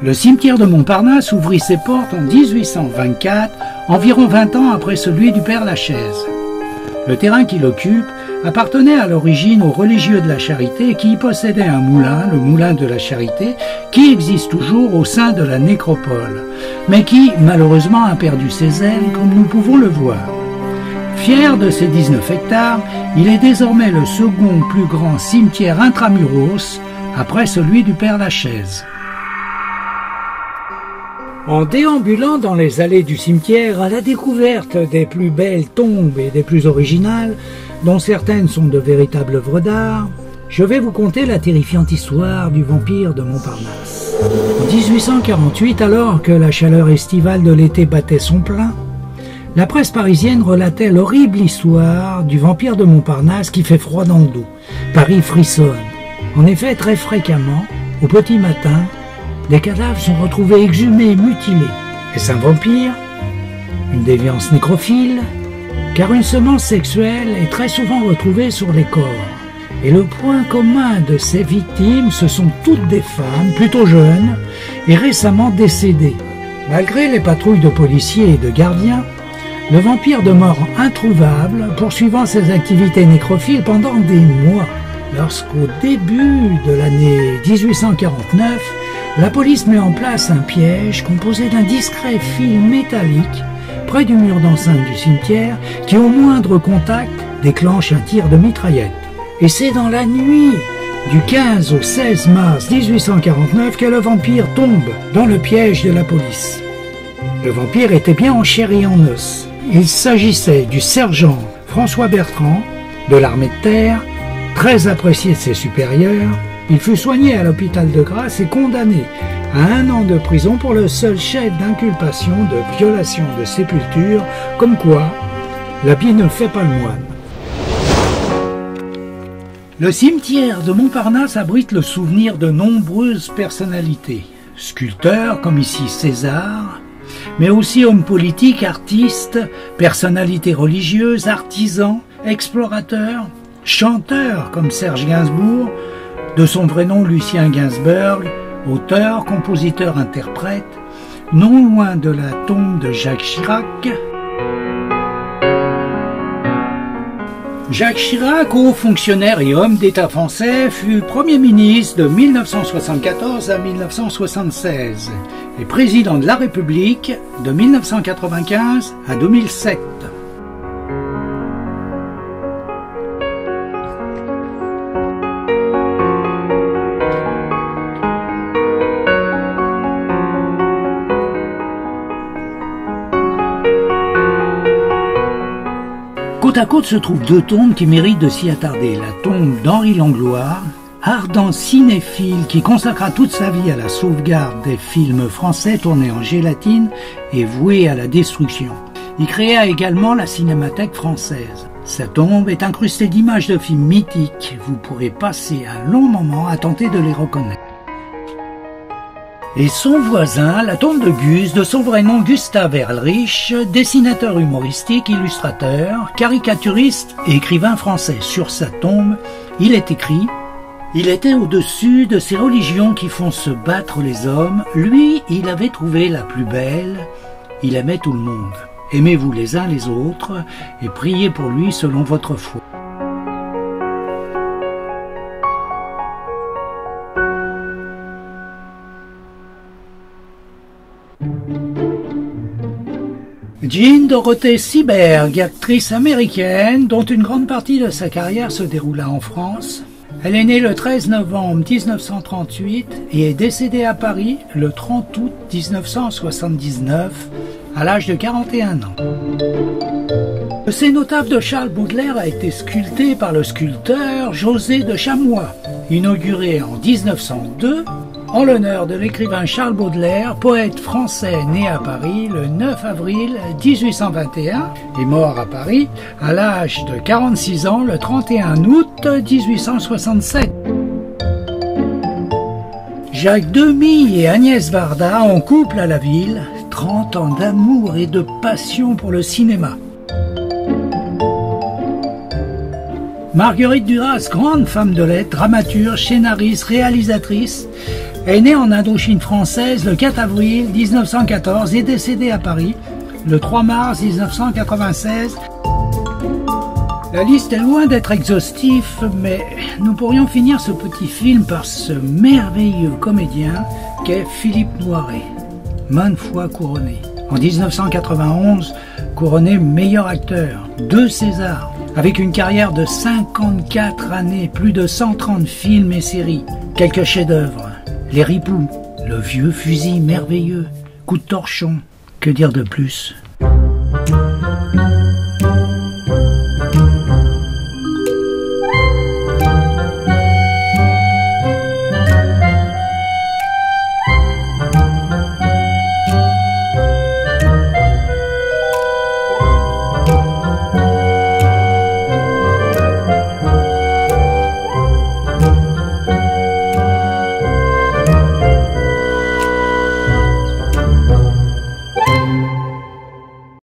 Le cimetière de Montparnasse ouvrit ses portes en 1824, environ 20 ans après celui du Père-Lachaise. Le terrain qu'il occupe appartenait à l'origine aux religieux de la Charité qui y possédaient un moulin, le moulin de la Charité, qui existe toujours au sein de la nécropole, mais qui, malheureusement, a perdu ses ailes, comme nous pouvons le voir. Fier de ses 19 hectares, il est désormais le second plus grand cimetière intramuros, après celui du Père-Lachaise. En déambulant dans les allées du cimetière à la découverte des plus belles tombes et des plus originales, dont certaines sont de véritables œuvres d'art, je vais vous conter la terrifiante histoire du vampire de Montparnasse. En 1848, alors que la chaleur estivale de l'été battait son plein, la presse parisienne relatait l'horrible histoire du vampire de Montparnasse qui fait froid dans le dos. Paris frissonne. En effet, très fréquemment, au petit matin, des cadavres sont retrouvés exhumés et mutilés. Est-ce un vampire? Une déviance nécrophile? Car une semence sexuelle est très souvent retrouvée sur les corps. Et le point commun de ces victimes, ce sont toutes des femmes, plutôt jeunes, et récemment décédées. Malgré les patrouilles de policiers et de gardiens, le vampire demeure introuvable, poursuivant ses activités nécrophiles pendant des mois. Lorsqu'au début de l'année 1849, la police met en place un piège composé d'un discret fil métallique près du mur d'enceinte du cimetière qui, au moindre contact, déclenche un tir de mitraillette. Et c'est dans la nuit du 15 au 16 mars 1849 que le vampire tombe dans le piège de la police. Le vampire était bien en chair et en os. Il s'agissait du sergent François Bertrand de l'armée de terre, très apprécié de ses supérieurs. Il fut soigné à l'hôpital de Grasse et condamné à 1 an de prison pour le seul chef d'inculpation de violation de sépulture, comme quoi l'habit ne fait pas le moine. Le cimetière de Montparnasse abrite le souvenir de nombreuses personnalités, sculpteurs comme ici César, mais aussi hommes politiques, artistes, personnalités religieuses, artisans, explorateurs, chanteurs comme Serge Gainsbourg, de son vrai nom Lucien Gainsberg, auteur, compositeur, interprète, non loin de la tombe de Jacques Chirac. Jacques Chirac, haut fonctionnaire et homme d'État français, fut Premier ministre de 1974 à 1976 et président de la République de 1995 à 2007. Côte à côte se trouvent 2 tombes qui méritent de s'y attarder. La tombe d'Henri Langlois, ardent cinéphile qui consacra toute sa vie à la sauvegarde des films français tournés en gélatine et voué à la destruction. Il créa également la Cinémathèque française. Sa tombe est incrustée d'images de films mythiques. Vous pourrez passer un long moment à tenter de les reconnaître. Et son voisin, la tombe de Gus, de son vrai nom Gustave Ehrlich, dessinateur humoristique, illustrateur, caricaturiste et écrivain français. Sur sa tombe, il est écrit « Il était au-dessus de ces religions qui font se battre les hommes. Lui, il avait trouvé la plus belle. Il aimait tout le monde. Aimez-vous les uns les autres et priez pour lui selon votre foi. » Jean Dorothée Seberg, actrice américaine dont une grande partie de sa carrière se déroula en France. Elle est née le 13 novembre 1938 et est décédée à Paris le 30 août 1979 à l'âge de 41 ans. Le cénotaphe de Charles Baudelaire a été sculpté par le sculpteur José de Chamois, inauguré en 1902 en l'honneur de l'écrivain Charles Baudelaire, poète français né à Paris le 9 avril 1821 et mort à Paris à l'âge de 46 ans le 31 août 1867. Jacques Demy et Agnès Varda en couple à la ville, 30 ans d'amour et de passion pour le cinéma. Marguerite Duras, grande femme de lettres, dramaturge, scénariste, réalisatrice, est né en Indochine française le 4 avril 1914 et décédé à Paris le 3 mars 1996. La liste est loin d'être exhaustive, mais nous pourrions finir ce petit film par ce merveilleux comédien qu'est Philippe Noiret, maintes fois couronné. En 1991, couronné meilleur acteur, 2 Césars, avec une carrière de 54 années, plus de 130 films et séries, quelques chefs-d'œuvre, Les Ripoux, Le Vieux Fusil merveilleux, Coup de torchon, que dire de plus ?